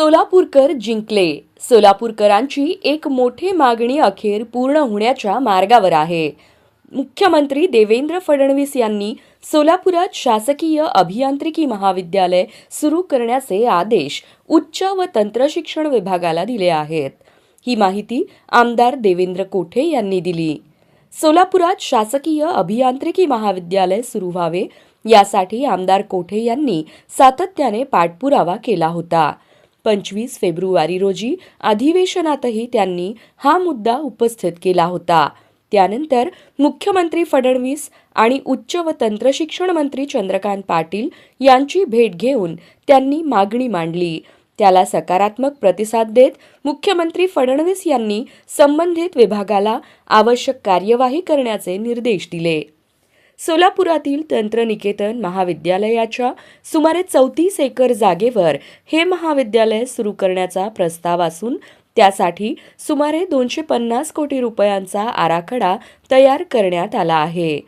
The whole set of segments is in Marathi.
सोलापूरकर जिंकले. सोलापूरकरांची एक मोठी मागणी अखेर पूर्ण होण्याच्या मार्गावर आहे. मुख्यमंत्री देवेंद्र फडणवीस यांनी सोलापुरात शासकीय अभियांत्रिकी महाविद्यालय सुरू करण्याचे आदेश उच्च व तंत्रशिक्षण विभागाला दिले आहेत. ही माहिती आमदार देवेंद्र कोठे यांनी दिली. सोलापुरात शासकीय अभियांत्रिकी महाविद्यालय सुरू व्हावे यासाठी आमदार कोठे यांनी सातत्याने पाठपुरावा केला होता. 25 फेब्रुवारी रोजी अधिवेशनातही त्यांनी हा मुद्दा उपस्थित केला होता. त्यानंतर मुख्यमंत्री फडणवीस आणि उच्च व तंत्रशिक्षण मंत्री चंद्रकांत पाटील यांची भेट घेऊन त्यांनी मागणी मांडली. त्याला सकारात्मक प्रतिसाद देत मुख्यमंत्री फडणवीस यांनी संबंधित विभागाला आवश्यक कार्यवाही करण्याचे निर्देश दिले. सोलापुरातील तंत्रनिकेतन महाविद्यालयाच्या सुमारे 34 एकर जागेवर हे महाविद्यालय सुरू करण्याचा प्रस्ताव असून त्यासाठी सुमारे 250 कोटी रुपयांचा आराखडा तयार करण्यात आला आहे.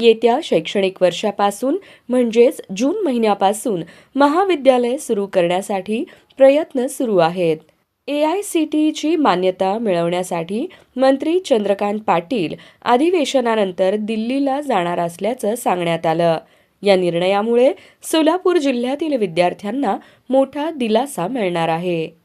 येत्या शैक्षणिक वर्षापासून म्हणजेच जून महिन्यापासून महाविद्यालय सुरू करण्यासाठी प्रयत्न सुरू आहेत. AICTEची मान्यता मिळवण्यासाठी मंत्री चंद्रकांत पाटील अधिवेशनानंतर दिल्लीला जाणार असल्याचं सांगण्यात आलं. या निर्णयामुळे सोलापूर जिल्ह्यातील विद्यार्थ्यांना मोठा दिलासा मिळणार आहे.